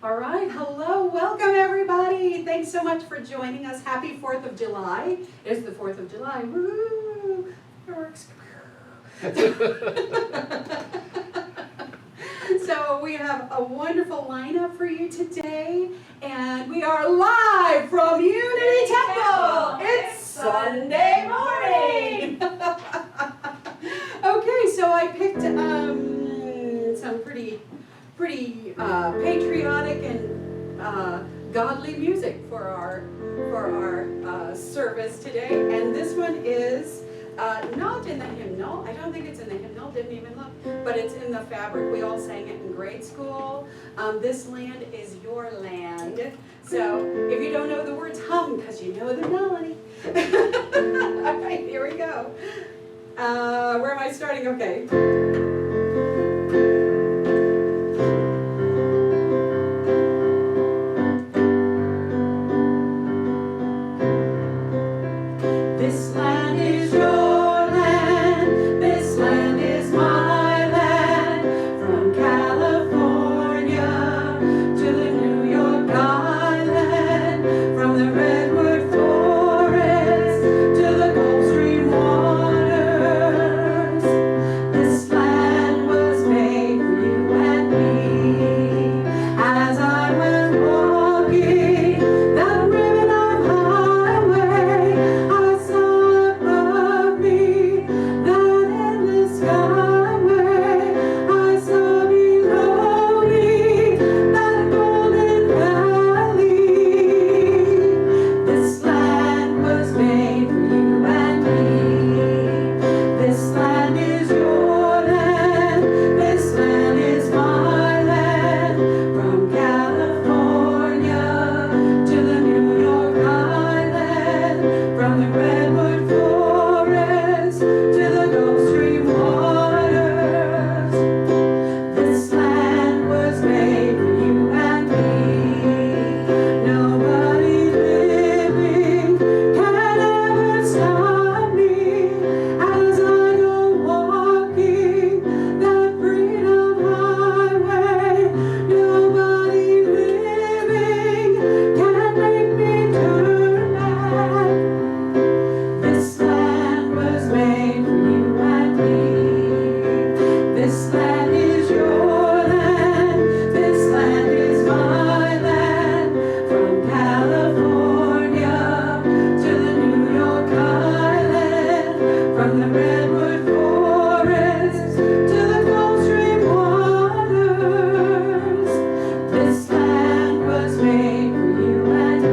All right, hello, welcome everybody. Thanks so much for joining us. Happy 4th of July. It's the 4th of July. Woo! Fireworks. So we have a wonderful lineup for you today, and we are live from Unity Temple. It's Sunday morning. Okay, so I picked some pretty patriotic and godly music for our service today, and this one is not in the hymnal. I don't think it's in the hymnal. Didn't even look, but it's in the fabric. We all sang it in grade school. This land is your land. So if you don't know the words, hum because you know the melody. All right, here we go. Where am I starting? Okay. This land is your land, this land is my land, from California to the New York Island, from the Redwood Forest to the Gulf Stream waters. This land was made for you and me. As I was walking that ribbon of highway, I saw above me that endless skyway. I saw below me that golden valley. This land was made for you and me. This land is your land. This land is my land. From California to the New York Island, from the Redwood Forest to the Gulf Stream waters. This land was made for you and me. Nobody living can ever stop me as I go walking that freedom highway. Nobody living can make me turn back. This land was made for you and me. This land is your land. This land is my land. From California to the New York Island, from the Redwood Forest to the Gulf Stream waters. This land was made for you and me.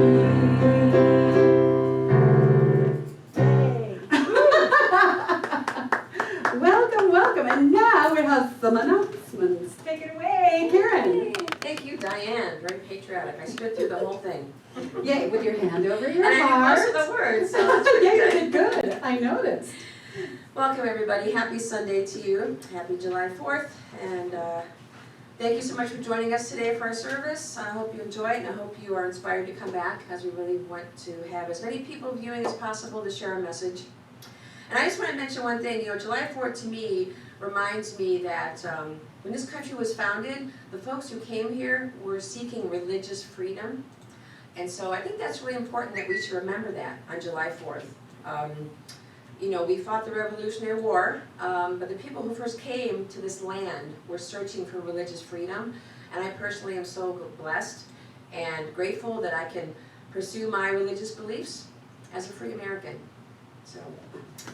Welcome, welcome. And now we have some announcements. Take it away, Karen. Thank you, Diane. Very patriotic. I stood through the whole thing. Yay, with your hand over your And I knew heart. most of the words, so that's pretty Yeah, you good. did good. I noticed. Welcome, everybody. Happy Sunday to you. Happy July 4th. And thank you so much for joining us today for our service. I hope you enjoy it, and I hope you are inspired to come back, as we really want to have as many people viewing as possible to share a message. And I just want to mention one thing. July 4th to me reminds me that when this country was founded, the folks who came here were seeking religious freedom. And so I think that's really important that we should remember that on July 4th. We fought the Revolutionary War, but the people who first came to this land were searching for religious freedom. And I personally am so blessed and grateful that I can pursue my religious beliefs as a free American. So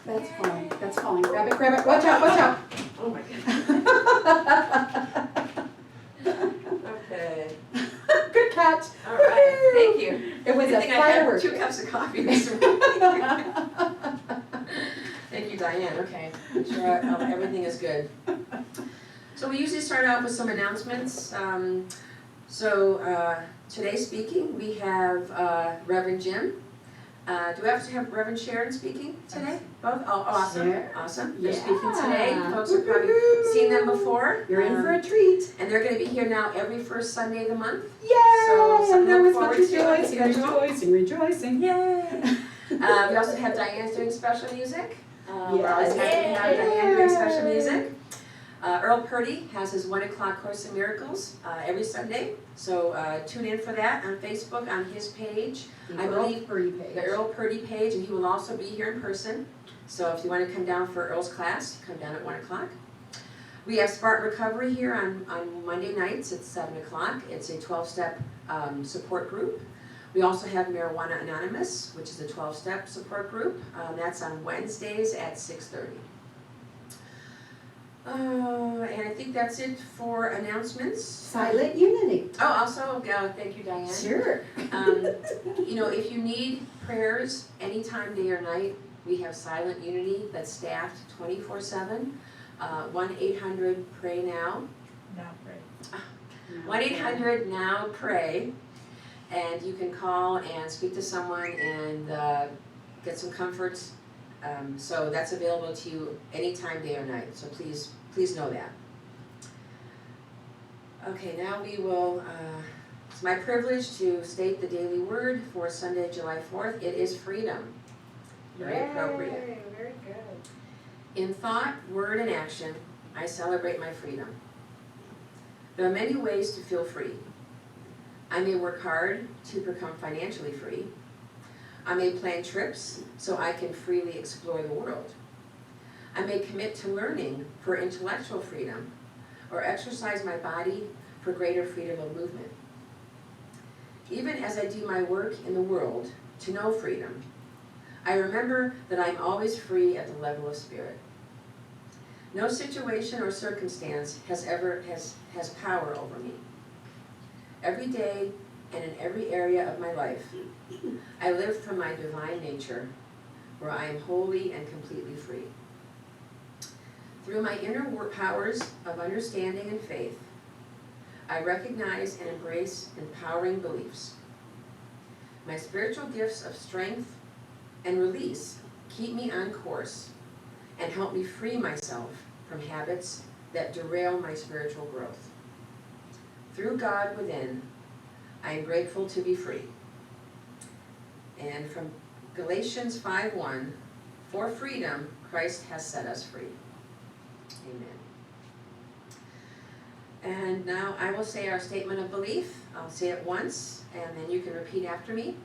That's fine. That's fine. Grab it, grab it. Watch out, watch out. oh my God. Okay. Good catch. All right. Thank you. It was I a think I firework. had 2 cups of coffee this morning. Thank you, Diane. Okay. I'm sure everything is good. So we usually start out with some announcements. Today speaking, we have Reverend Jim. Do we have to have Reverend Sharon speaking today? Both? Oh, awesome. Sure. Awesome. They're Yeah. speaking today. You folks have probably seen them before. You're in for a treat. And they're going to be here now every first Sunday of the month. Yay! So, something to and look that was forward to. rejoicing, rejoicing, rejoicing. Yay! We also have Diane doing special music. We're always happy to have Yay. Diane doing special music. Earl Purdy has his 1 o'clock Course in Miracles every Sunday, so tune in for that on Facebook on his page. I believe the Earl Purdy page, and he will also be here in person. So if you want to come down for Earl's class, come down at 1 o'clock. We have Spartan Recovery here on Monday nights at 7 o'clock. It's a 12-step support group. We also have Marijuana Anonymous, which is a 12-step support group. That's on Wednesdays at 6:30. And I think that's it for announcements. Silent Unity. Oh, also, thank you, Diane. Sure. You know, if you need prayers anytime, day or night, we have Silent Unity that's staffed 24/7. 1-800-PRAY-NOW. Now pray. 1-800-NOW-PRAY. And you can call and speak to someone and get some comfort. So that's available to you anytime, day or night. So please know that. Okay, now we will, it's my privilege to state the daily word for Sunday, July 4th. It is freedom. Very appropriate. Very good. In thought, word, and action, I celebrate my freedom. There are many ways to feel free. I may work hard to become financially free. I may plan trips so I can freely explore the world. I may commit to learning for intellectual freedom or exercise my body for greater freedom of movement. Even as I do my work in the world to know freedom, I remember that I'm always free at the level of spirit. No situation or circumstance has power over me. Every day and in every area of my life, I live from my divine nature, where I am wholly and completely free. Through my inner powers of understanding and faith, I recognize and embrace empowering beliefs. My spiritual gifts of strength and release keep me on course and help me free myself from habits that derail my spiritual growth. Through God within, I am grateful to be free. And from Galatians 5:1, for freedom, Christ has set us free. Amen. And now I will say our statement of belief. I'll say it once, and then you can repeat after me.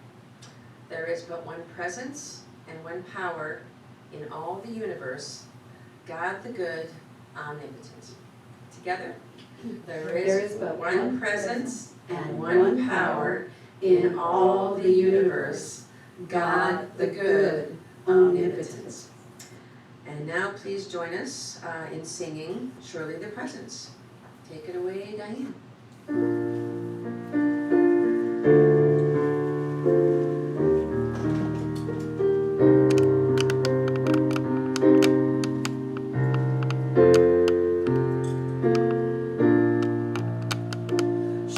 There is but one presence and one power in all the universe, God the good, omnipotent. Together? There is but one presence and one power in all the universe, God the good, omnipotent. And now please join us in singing Surely the Presence. Take it away, Diane.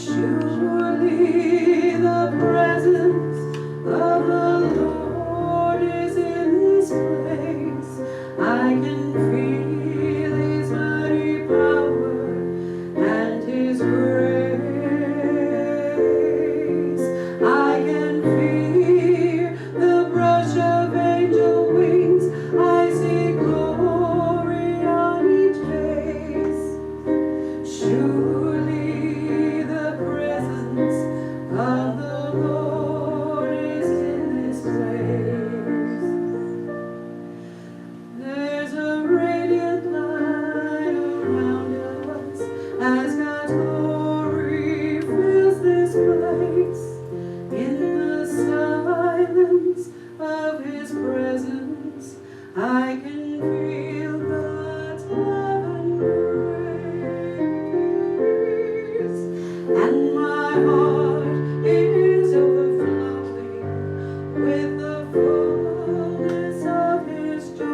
Surely the presence of the Lord is in this place. I can feel His mighty power and His grace. I can feel the brush of angel wings. I see glory on each face. Surely the presence of the Lord is in this place. There's a radiant light around us as God's glory fills this place. In the silence of His presence, I can feel God's love and grace. And my heart is overflowing with the fullness of His joy.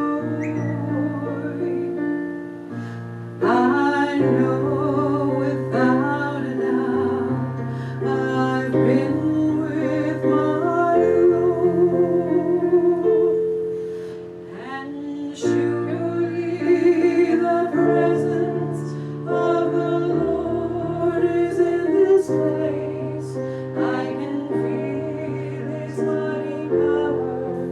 I know without a doubt I've been with my Lord. And surely the presence of the Lord is in this place. I can feel His mighty power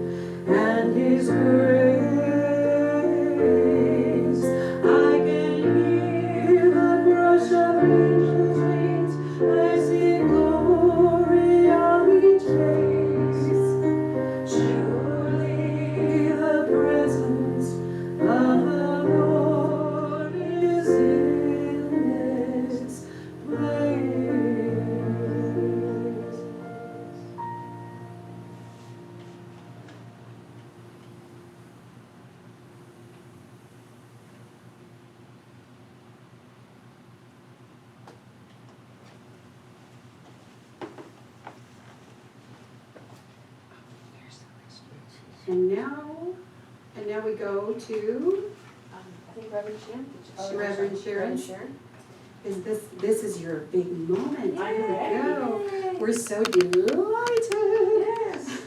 And now we go to, I think Reverend Sharon. Reverend Sharon. Sharon. This is your big moment. Yay. Here we go. We're so delighted. Yes.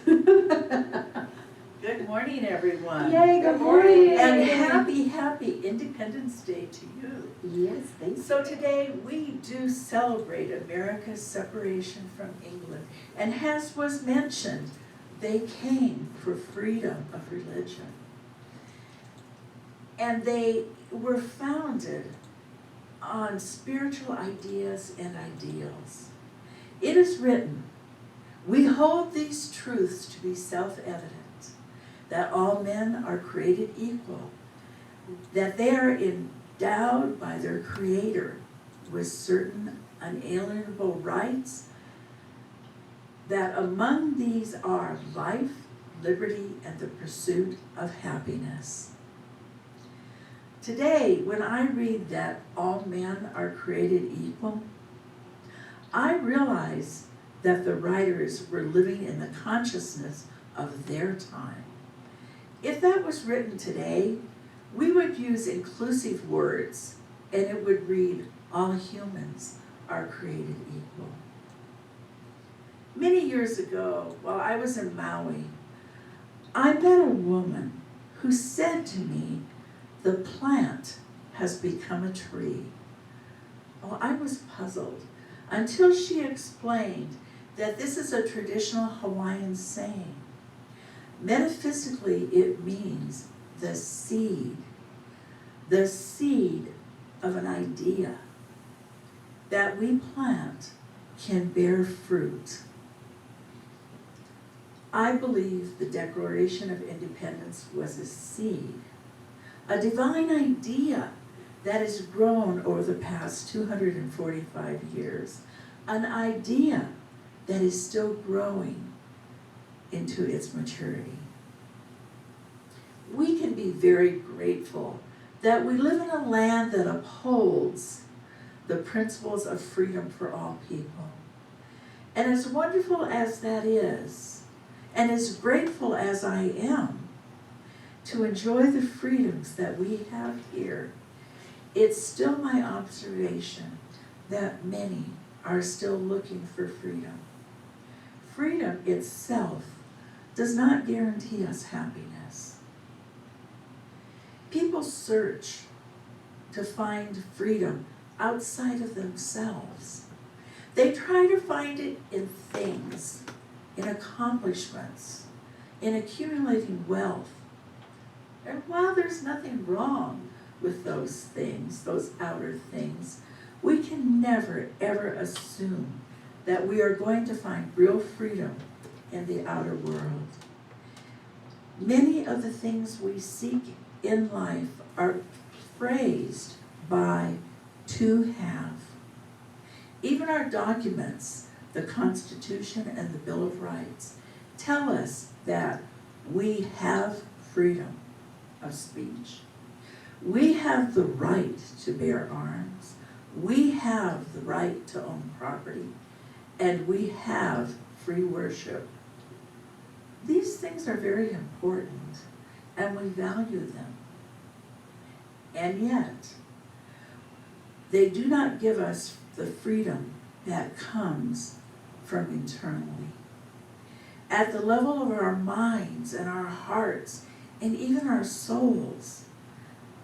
Good morning, everyone. Yay, good morning. And happy Independence Day to you. Yes, thanks. So today we do celebrate America's separation from England. And as was mentioned, they came for freedom of religion. And they were founded on spiritual ideas and ideals. It is written, "We hold these truths to be self-evident, that all men are created equal, that they are endowed by their Creator with certain unalienable rights, that among these are life, liberty, and the pursuit of happiness." Today, when I read that all men are created equal, I realize that the writers were living in the consciousness of their time. If that was written today, we would use inclusive words, and it would read, "All humans are created equal." Many years ago, while I was in Maui, I met a woman who said to me, "The plant has become a tree." Well, I was puzzled until she explained that this is a traditional Hawaiian saying. Metaphysically, it means the seed of an idea that we plant can bear fruit. I believe the Declaration of Independence was a seed, a divine idea that has grown over the past 245 years, an idea that is still growing into its maturity. We can be very grateful that we live in a land that upholds the principles of freedom for all people. And as wonderful as that is, and as grateful as I am to enjoy the freedoms that we have here, it's still my observation that many are still looking for freedom. Freedom itself does not guarantee us happiness. People search to find freedom outside of themselves. They try to find it in things, in accomplishments, in accumulating wealth. And while there's nothing wrong with those things, those outer things, we can never, ever assume that we are going to find real freedom in the outer world. Many of the things we seek in life are phrased by "to have." Even our documents, the Constitution and the Bill of Rights, tell us that we have freedom of speech. We have the right to bear arms. We have the right to own property. And we have free worship. These things are very important, and we value them. And yet, they do not give us the freedom that comes from internally. At the level of our minds and our hearts, and even our souls,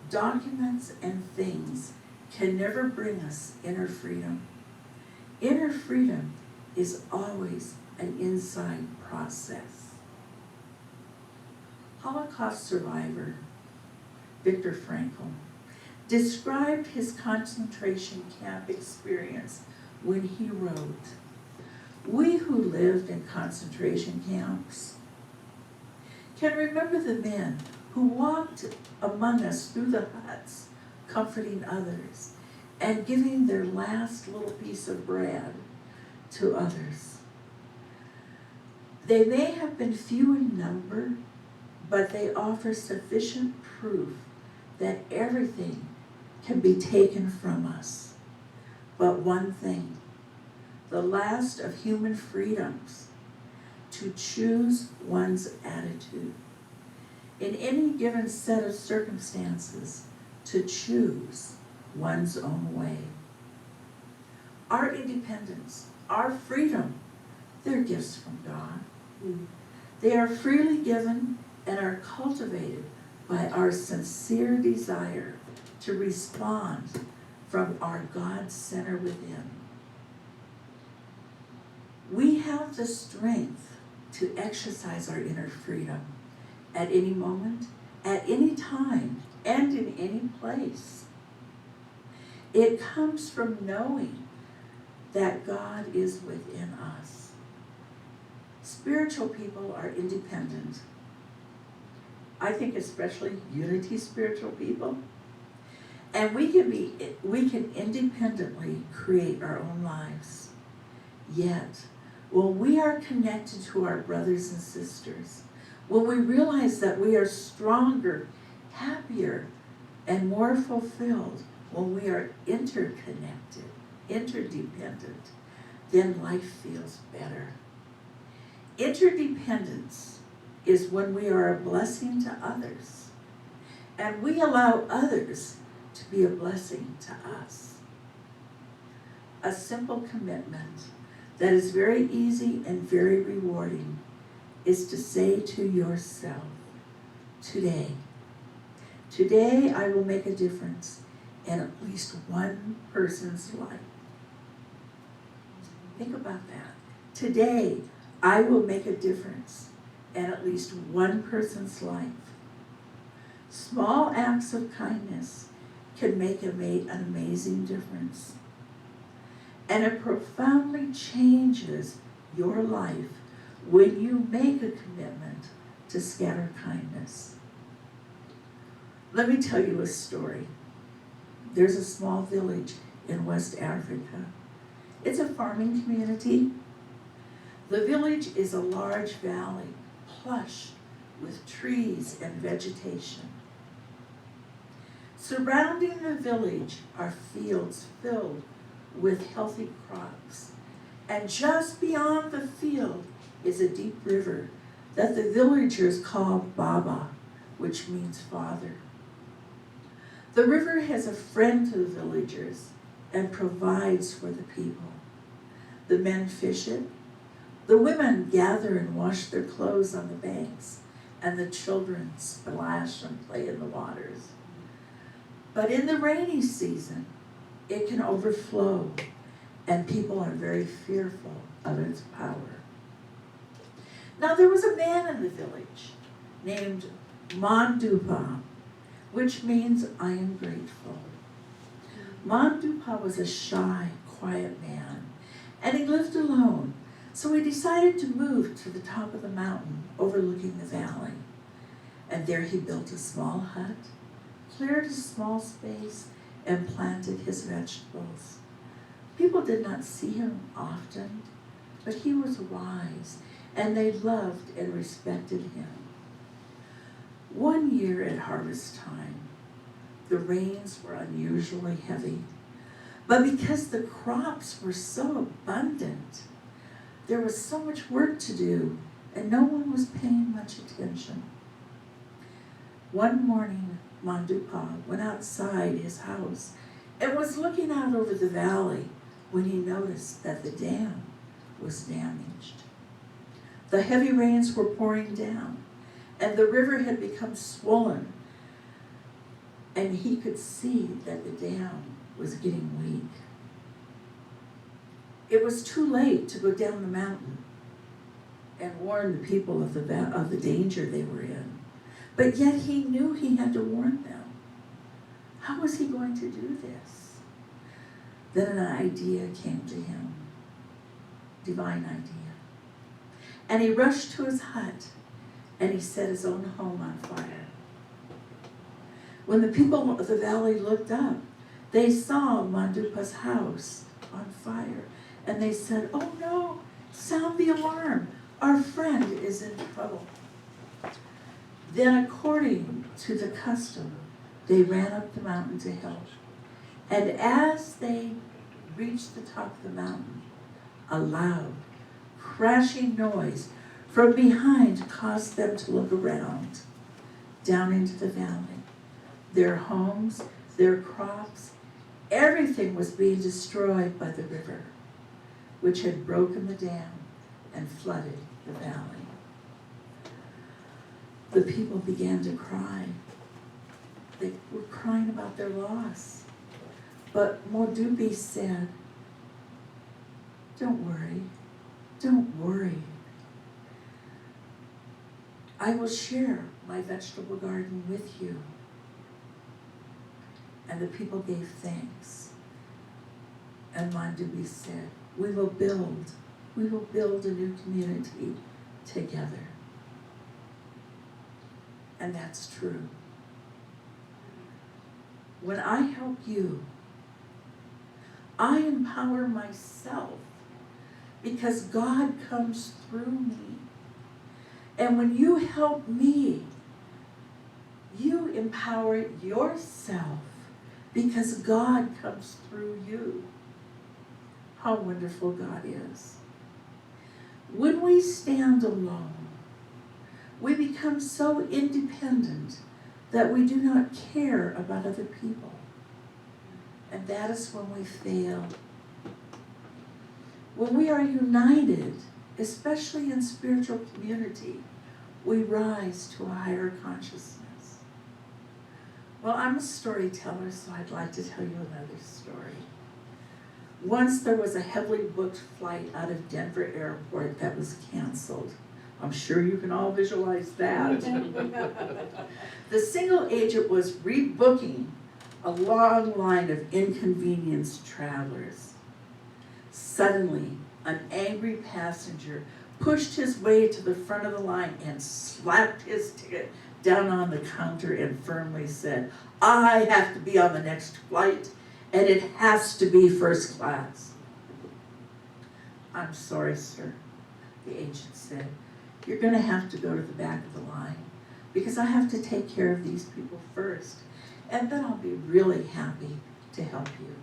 documents and things can never bring us inner freedom. Inner freedom is always an inside process. Holocaust survivor Viktor Frankl described his concentration camp experience when he wrote, "We who lived in concentration camps can remember the men who walked among us through the huts, comforting others and giving their last little piece of bread to others. They may have been few in number, but they offer sufficient proof that everything can be taken from us. But one thing, the last of human freedoms, to choose one's attitude. in any given set of circumstances to choose one's own way. Our independence, our freedom, they're gifts from God. They are freely given and are cultivated by our sincere desire to respond from our God center within. We have the strength to exercise our inner freedom at any moment, at any time, and in any place. It comes from knowing that God is within us. Spiritual people are independent. I think especially unity spiritual people. And we can independently create our own lives. Yet, when we are connected to our brothers and sisters, when we realize that we are stronger, happier, and more fulfilled when we are interconnected, interdependent, then life feels better. Interdependence is when we are a blessing to others, and we allow others to be a blessing to us. A simple commitment that is very easy and very rewarding is to say to yourself, today I will make a difference in at least one person's life. Think about that. Today, I will make a difference in at least one person's life. Small acts of kindness can make an amazing difference. And it profoundly changes your life when you make a commitment to scatter kindness. Let me tell you a story. There's a small village in West Africa. It's a farming community. The village is a large valley, plush with trees and vegetation. Surrounding the village are fields filled with healthy crops. And just beyond the field is a deep river that the villagers call Baba, which means father. The river has a friend to the villagers and provides for the people. The men fish it. The women gather and wash their clothes on the banks, and the children splash and play in the waters. But in the rainy season, it can overflow, and people are very fearful of its power. Now there was a man in the village named Mandupa, which means I am grateful. Mandupa was a shy, quiet man, and he lived alone, so he decided to move to the top of the mountain overlooking the valley. And there he built a small hut, cleared a small space, and planted his vegetables. People did not see him often, but he was wise, and they loved and respected him. One year at harvest time, the rains were unusually heavy, but because the crops were so abundant, there was so much work to do, and no one was paying much attention. One morning, Mandupa went outside his house and was looking out over the valley when he noticed that the dam was damaged. The heavy rains were pouring down, and the river had become swollen, and he could see that the dam was getting weak. It was too late to go down the mountain and warn the people of the danger they were in. But yet he knew he had to warn them. How was he going to do this? Then an idea came to him, divine idea. And he rushed to his hut and he set his own home on fire. When the people of the valley looked up, they saw Mandupa's house on fire. And they said, "Oh no, sound the alarm. Our friend is in trouble." Then, according to the custom, they ran up the mountain to help. And as they reached the top of the mountain, a loud, crashing noise from behind caused them to look around. down into the valley. Their homes, their crops, everything was being destroyed by the river, which had broken the dam and flooded the valley. The people began to cry. They were crying about their loss. But Modupi said, don't worry, don't worry. I will share my vegetable garden with you. And the people gave thanks. And Modupi said, we will build a new community together. And that's true. When I help you, I empower myself because God comes through me. And when you help me, you empower yourself because God comes through you. How wonderful God is. When we stand alone, we become so independent that we do not care about other people. And that is when we fail. When we are united, especially in spiritual community, we rise to a higher consciousness. Well, I'm a storyteller, so I'd like to tell you another story. Once there was a heavily booked flight out of Denver Airport that was canceled. I'm sure you can all visualize that. The single agent was rebooking a long line of inconvenienced travelers. Suddenly, an angry passenger pushed his way to the front of the line and slapped his ticket down on the counter and firmly said, I have to be on the next flight, and it has to be first class. I'm sorry, sir, the agent said. You're going to have to go to the back of the line because I have to take care of these people first, and then I'll be really happy to help you.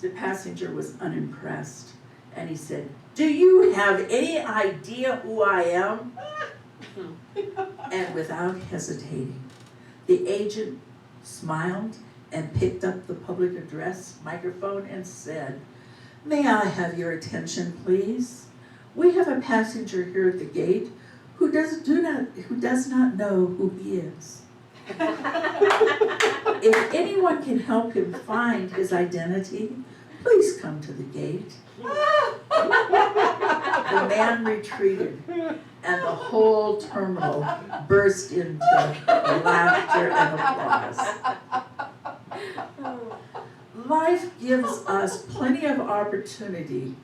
The passenger was unimpressed, and he said, do you have any idea who I am? And without hesitating, the agent smiled and picked up the public address microphone and said, may I have your attention, please? We have a passenger here at the gate who does not know who he is. If anyone can help him find his identity, please come to the gate. The man retreated, and the whole terminal burst into laughter and applause. Life gives us plenty of opportunity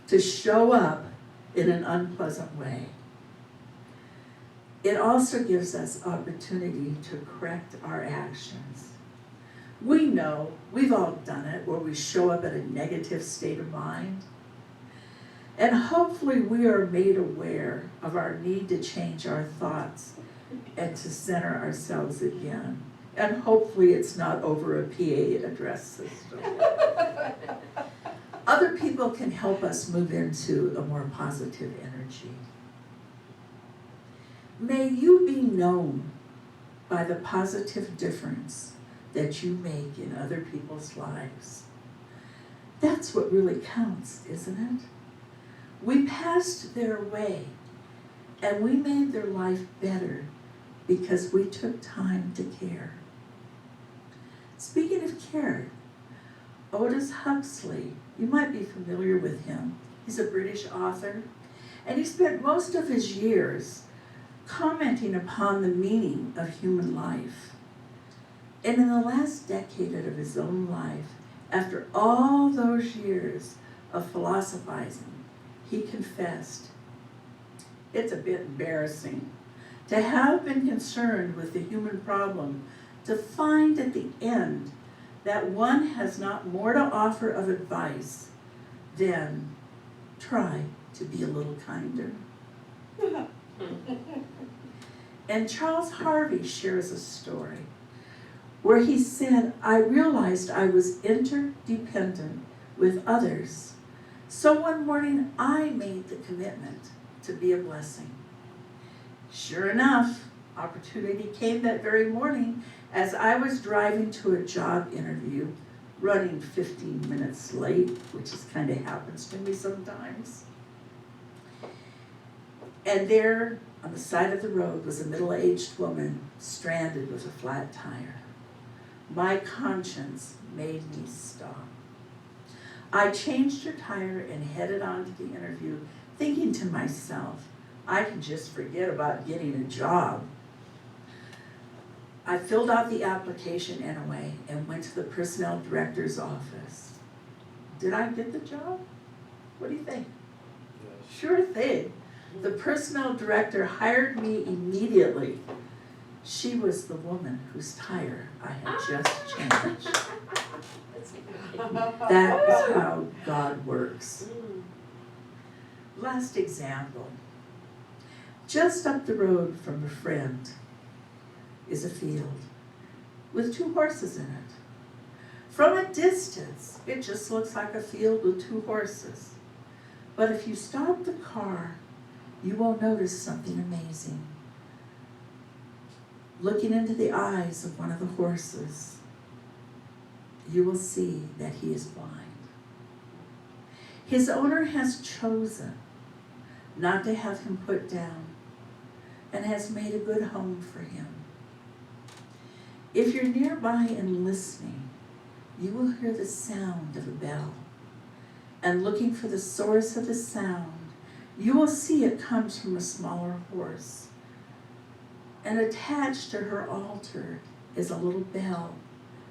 to show up in an unpleasant way. It also gives us opportunity to correct our actions. We know, we've all done it, where we show up at a negative state of mind. And hopefully we are made aware of our need to change our thoughts and to center ourselves again. And hopefully it's not over a PA address system. Other people can help us move into a more positive energy. May you be known by the positive difference that you make in other people's lives. That's what really counts, isn't it? We passed their way and we made their life better because we took time to care. Speaking of care, Aldous Huxley, you might be familiar with him. He's a British author, and he spent most of his years commenting upon the meaning of human life. And in the last decade of his own life, after all those years of philosophizing, he confessed, it's a bit embarrassing to have been concerned with the human problem, to find at the end that one has not more to offer of advice than try to be a little kinder. And Charles Harvey shares a story where he said, I realized I was interdependent with others. So one morning I made the commitment to be a blessing. Sure enough, opportunity came that very morning as I was driving to a job interview, running 15 minutes late, which just kind of happens to me sometimes. And there on the side of the road was a middle-aged woman stranded with a flat tire. My conscience made me stop. I changed her tire and headed on to the interview, thinking to myself, I can just forget about getting a job. I filled out the application anyway and went to the personnel director's office. Did I get the job? What do you think? Yes. Sure thing. The personnel director hired me immediately. She was the woman whose tire I had just changed. That is how God works. Last example. Just up the road from a friend is a field with 2 horses in it. From a distance, it just looks like a field with 2 horses. But if you stop the car, you will notice something amazing. Looking into the eyes of one of the horses, you will see that he is blind. His owner has chosen not to have him put down and has made a good home for him. If you're nearby and listening, you will hear the sound of a bell. And looking for the source of the sound, you will see it comes from a smaller horse. And attached to her altar is a little bell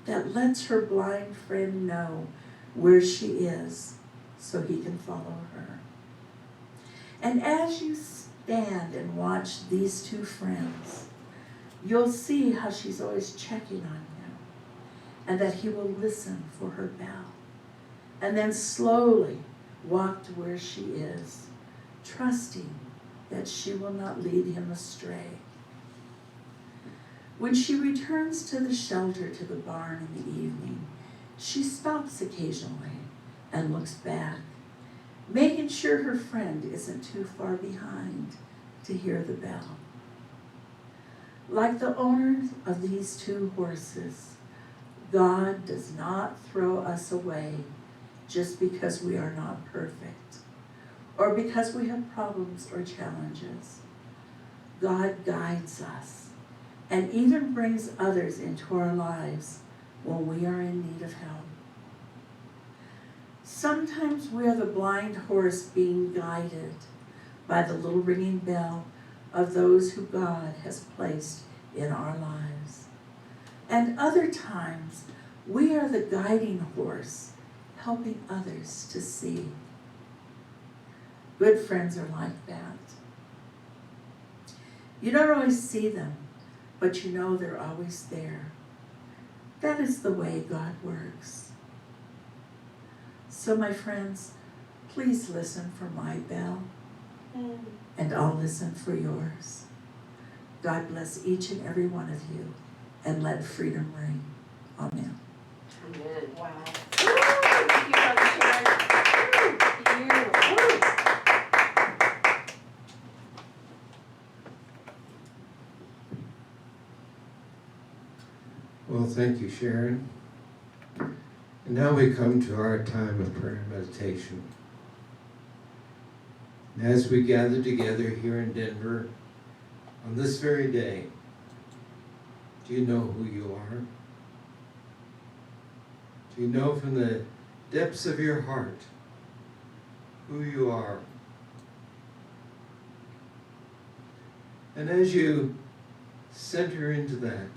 that lets her blind friend know where she is so he can follow her. And as you stand and watch these 2 friends, you'll see how she's always checking on him and that he will listen for her bell and then slowly walk to where she is, trusting that she will not lead him astray. When she returns to the shelter, to the barn in the evening, she stops occasionally and looks back, making sure her friend isn't too far behind to hear the bell. Like the owners of these 2 horses, God does not throw us away just because we are not perfect or because we have problems or challenges. God guides us and even brings others into our lives when we are in need of help. Sometimes we are the blind horse being guided by the little ringing bell of those who God has placed in our lives. And other times, we are the guiding horse, helping others to see. Good friends are like that. You don't always see them, but you know they're always there. That is the way God works. So my friends, please listen for my bell, and I'll listen for yours. God bless each and every one of you, and let freedom ring. Amen. Amen. Wow. Thank you, Brother Sharon. Thank you. Well, thank you, Sharon. And now we come to our time of prayer and meditation. And as we gather together here in Denver on this very day, do you know who you are? Do you know from the depths of your heart who you are? And as you center into that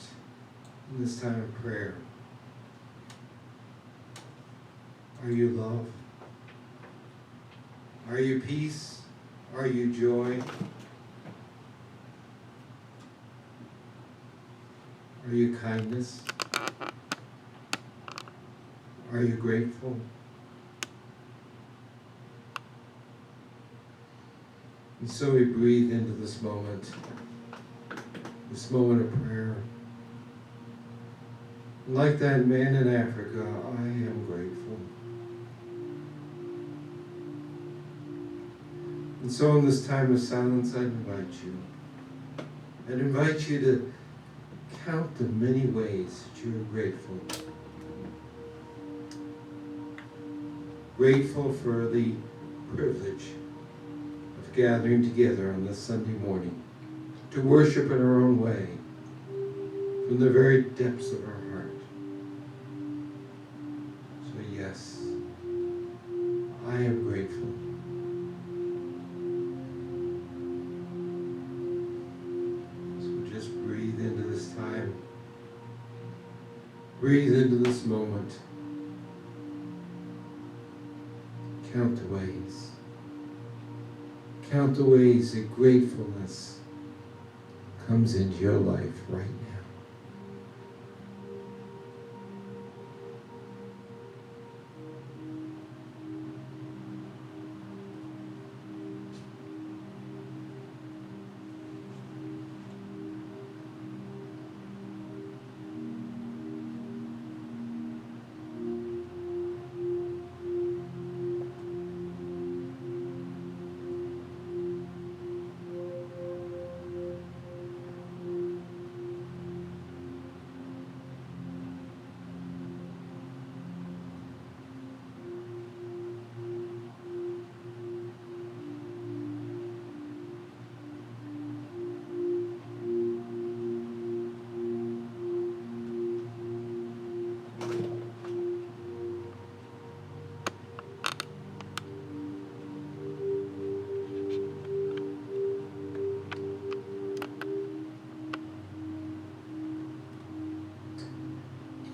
in this time of prayer, are you love? Are you peace? Are you joy? Are you kindness? Are you grateful? And so we breathe into this moment of prayer. Like that man in Africa, I am grateful. And so in this time of silence, I invite you I'd invite you to count the many ways that you're grateful. Grateful for the privilege of gathering together on this Sunday morning to worship in our own way from the very depths of our heart. So yes, I am grateful. So just breathe into this time. Breathe into this moment. Count the ways. Count the ways that gratefulness comes into your life right now.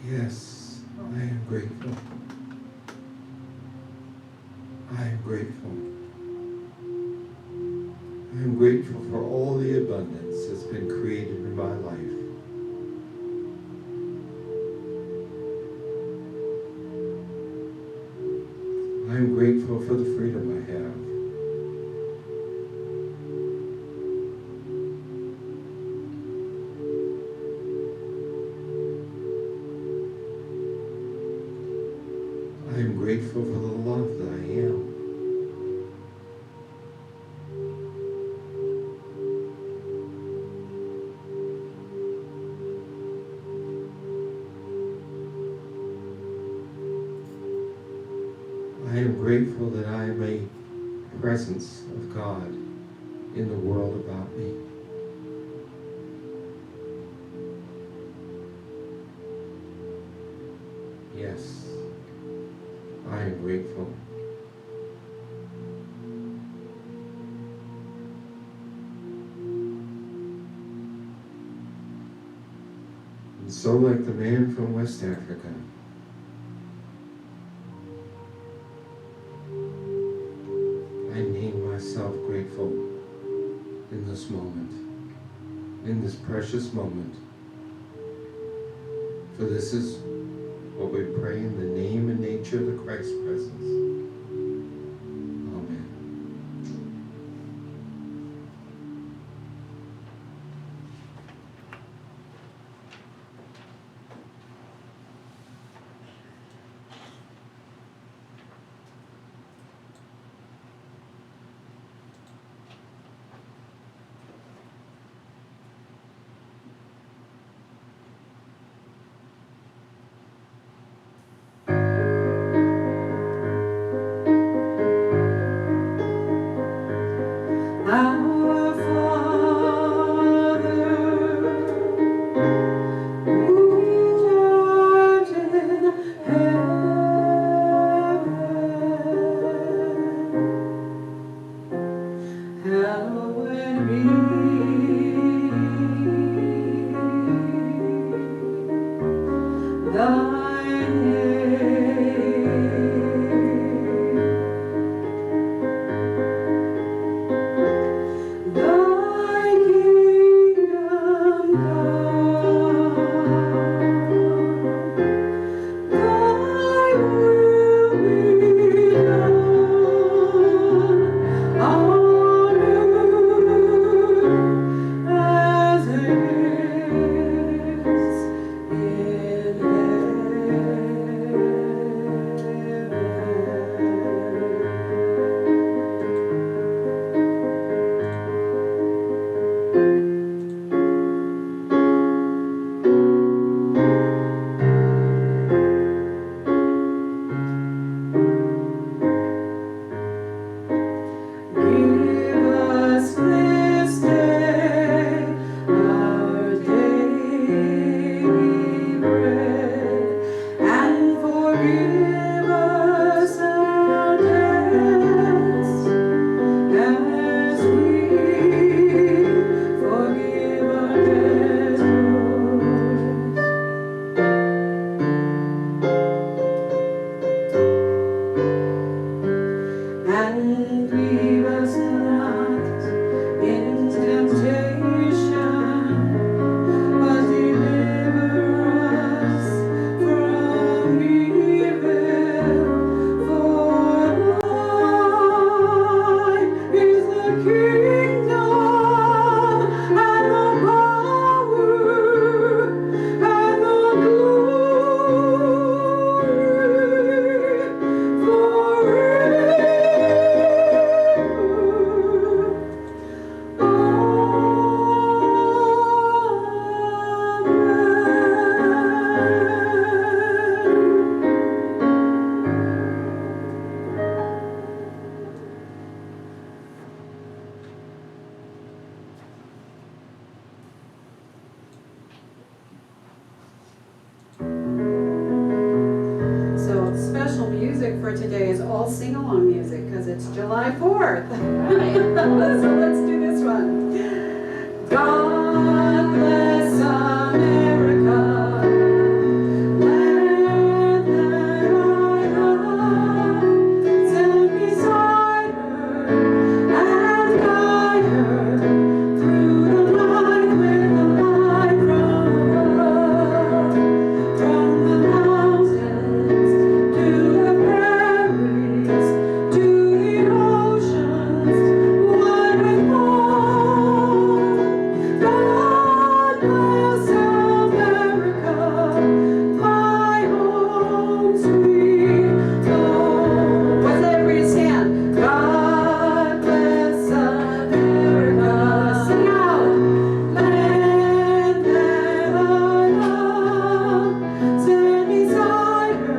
Yes, I am grateful. I am grateful. I am grateful for all the abundance that's been created in my life. I am grateful for the freedom I have. I am grateful for the love that I am. I am grateful that I am a presence of God in the world about me. Yes, I am grateful. And so, like the man from West Africa, I name myself grateful in this moment, in this precious moment. For this is what we pray in the name and nature of the Christ presence. Amen. Our Father, which art in heaven, hallowed be thy name. Thy kingdom come, thy will be done on earth as it is in heaven. today is all sing-along music because it's July 4th. So let's do this one. God bless America, land that I love. Stand beside her and guide her through the night with the light from above. From the mountains to the prairies, to the oceans, wide with more. God bless America, my home sweet home. What's everybody stand? God bless America. Sing out. Land that I love. Stand beside her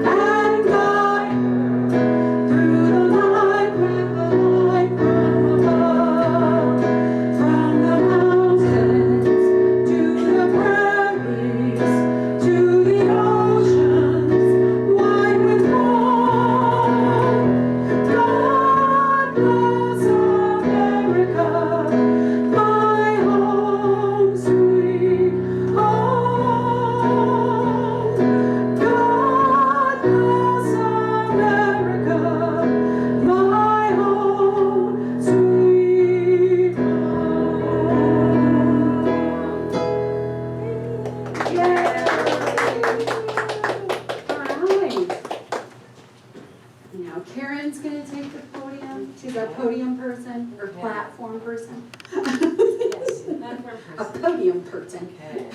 and guide her through the night with the light from above. From the mountains to the prairies, to the oceans, wide with more. God bless America, my home sweet home. God bless America, my home sweet home. Yay! All right. Now Karen's gonna take the podium. She's our podium person, or Okay. platform person. Yes, not for a A person. podium person. Okay.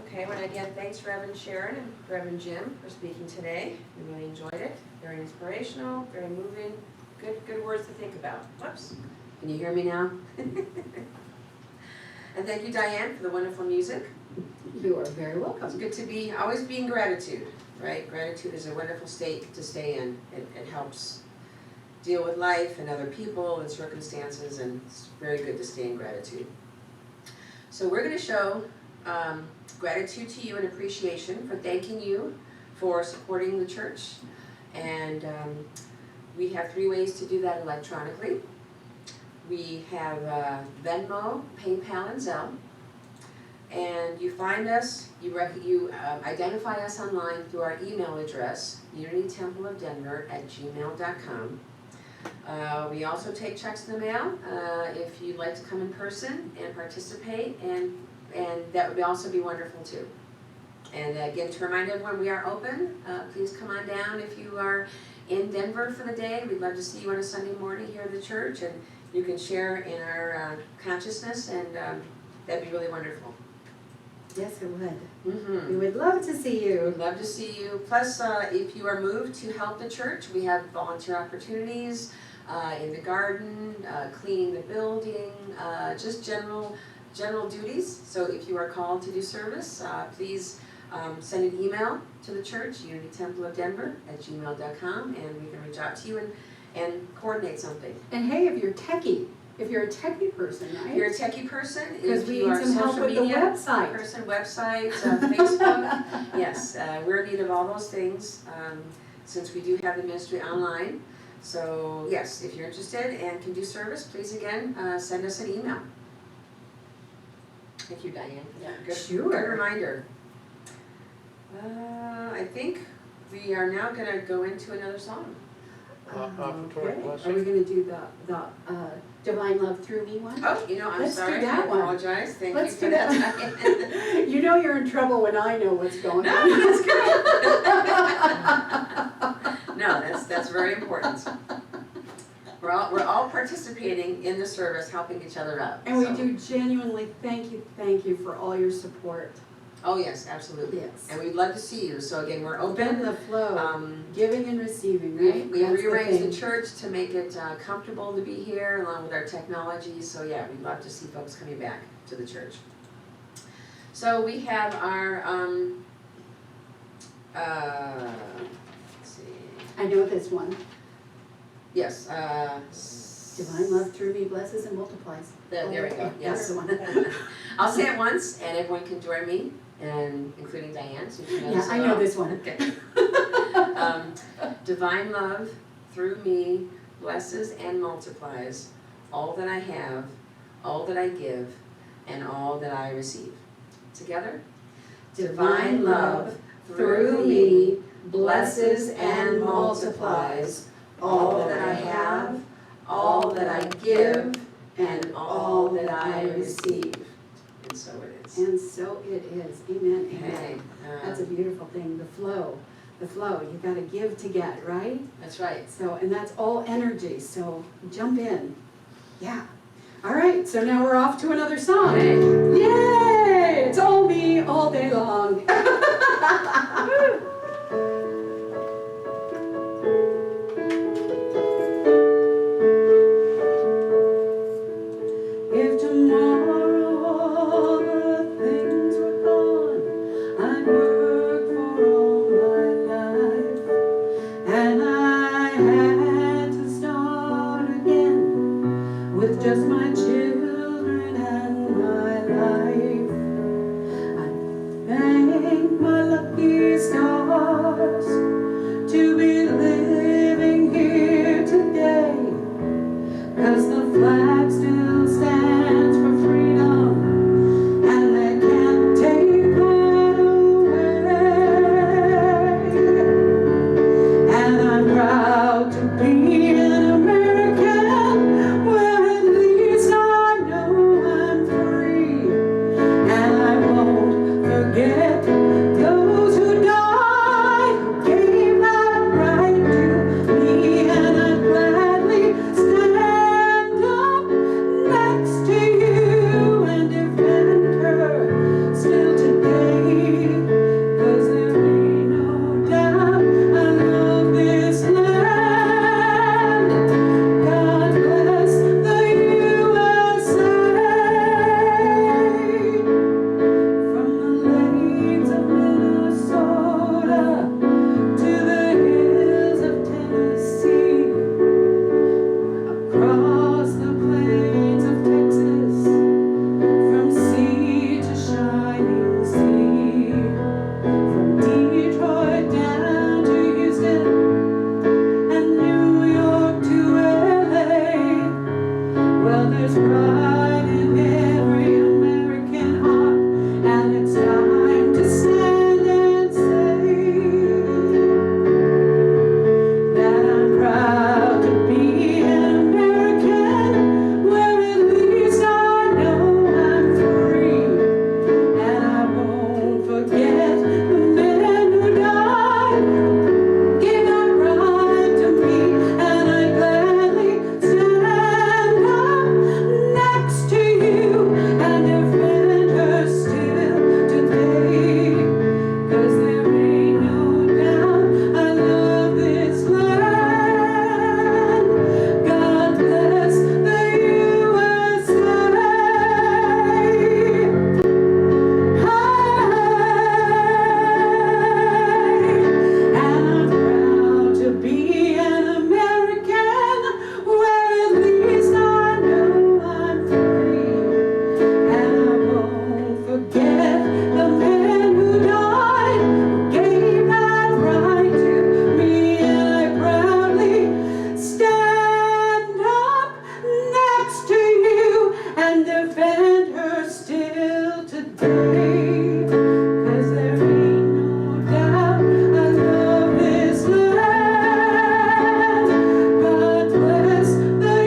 Okay, I want to again thanks Reverend Sharon and Reverend Jim for speaking today. We really enjoyed it. Very inspirational, very moving. Good words to think about. Whoops. Can you hear me now? And thank you, Diane, for the wonderful music. You are very It's welcome. good to always be in gratitude, right? Gratitude is a wonderful state to stay in. It helps deal with life and other people and circumstances, and it's very good to stay in gratitude. So we're going to show gratitude to you and appreciation for thanking you for supporting the church. And we have 3 ways to do that electronically. We have Venmo, PayPal, and Zelle. And you find us, you identify us online through our email address, unitytempleofdenver@gmail.com. We also take checks in the mail if you'd like to come in person and participate, and that would also be wonderful too. And again, to remind everyone, we are open. Please come on down if you are in Denver for the day. We'd love to see you on a Sunday morning here at the church, and you can share in our consciousness, and that'd be really wonderful. Yes, it would. Mm-hmm. We would love to see you. We'd love to see you. Plus, if you are moved to help the church, we have volunteer opportunities in the garden, cleaning the building, just general duties. So if you are called to do service, please send an email to the church, unitytempleofdenver@gmail.com, and we can reach out to you and coordinate something. And hey, if you're a techie person, If right? you're a techie person, Because if we you need are a some help social with the media website. person, websites, Facebook, yes, we're in need of all those things, since we do have the ministry online. So yes, if you're interested and can do service, please again, send us an email. Thank you, Diane, for that good Sure. reminder. I think we are now gonna go into another song. Offertory Okay. blessing. Are we gonna do the Divine Love Through Me one? Oh, I'm Let's do sorry, I that one. apologize, thank Let's you for do that. that. You know you're in trouble when I know what's going No, on. that's good. No, that's very important. We're all participating in the service, helping each other out. And we so. do genuinely thank you for all your support. Oh, yes, absolutely. Yes. And we'd love to see you. So again, we're Open open. the flow, giving and receiving, right? We That's rearranged the thing. church to make it comfortable to be here, along with our technology. So yeah, we'd love to see folks coming back to the church. So we have our, let's see. I know this one. Yes, Divine love through me blesses and multiplies. There we go, That's yes. the one. I'll say it once, and everyone can join me, and including Diane, so she knows. Yeah, I know this one. Okay. Divine love through me blesses and multiplies all that I have, all that I give, and all that I receive. Together? Divine love through me blesses and multiplies all that I have, all that I give, and all that I receive. And so it is. And so it is. Amen. Amen. Okay, That's a beautiful thing. The flow. You gotta give to get, right? that's right. So, and that's all energy. So jump in. Yeah. All right. So now we're off to another song. Okay. Yay! It's all me all day long. If tomorrow all the things were gone, I'd work for all my life, and I had to start again with just my children and my life. I thank my lucky stars to be living here today, 'cause the flag still stands for freedom, and they can't take that away. And I'm proud to be an American, where at least I know I'm free. And I won't forget those who died, who gave that right to me. And I'd gladly stand up next to you and defend her still today. 'Cause there ain't no doubt I love this land. God bless the USA. From the lakes of Minnesota to the hills of Tennessee, across the plains of Texas, from sea to shining sea, from Detroit down to Houston and New York to LA. Well, there's pride in every American heart, and it's time to stand and say that I'm proud to be an American, where at least I know I'm free. And I won't forget the men who died, gave that right to me. And I gladly stand up next to you and defend her still today. 'Cause there ain't no doubt I love this land. God bless the USA. And I'm proud to be an American, where at least I know I'm free. And I won't forget the men who died, who gave that right to me. And I proudly stand up next to you and defend her still today. 'Cause there ain't no doubt I love this land. God bless the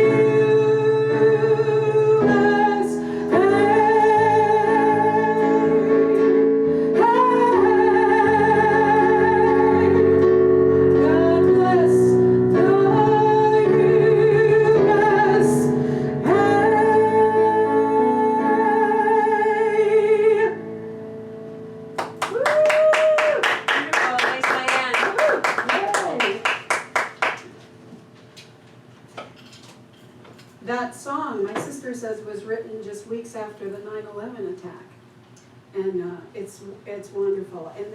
God bless Beautiful, nice, Diane. That song, my sister says, was written just weeks after the 9/11 attack. And it's wonderful. And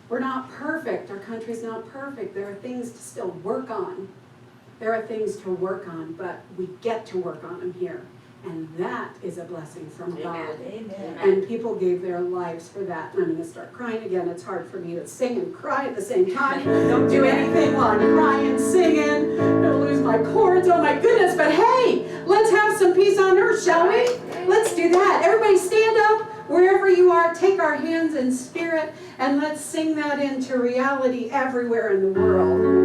we're not perfect. Our country's not perfect. There are things to still work on. There are things to work on, but we get to work on them here. And that is a blessing from God. Amen. And people gave their lives for that. And I'm going to start crying again. It's hard for me to sing and cry at the same time. Don't do anything while I'm crying, singing. Don't lose my chords. Oh my goodness. But hey, let's have some peace on earth, shall we? Let's do that. Everybody stand up wherever you are. Take our hands in spirit and let's sing that into reality everywhere in the world.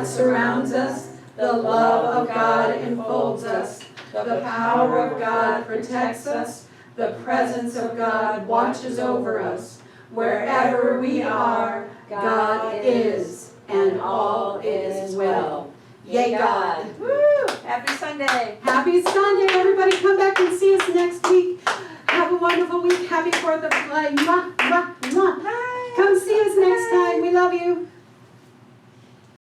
Surrounds us, the love of God enfolds us, the power of God protects us, the presence of God watches over us. Wherever we are, God is, and all is well. Yay, God. Woo! Happy Sunday. Happy Sunday, everybody. Come back and see us next week. Have a wonderful week. Happy 4th of July. Mwah, mwah, mwah. Come see us next time. We love you.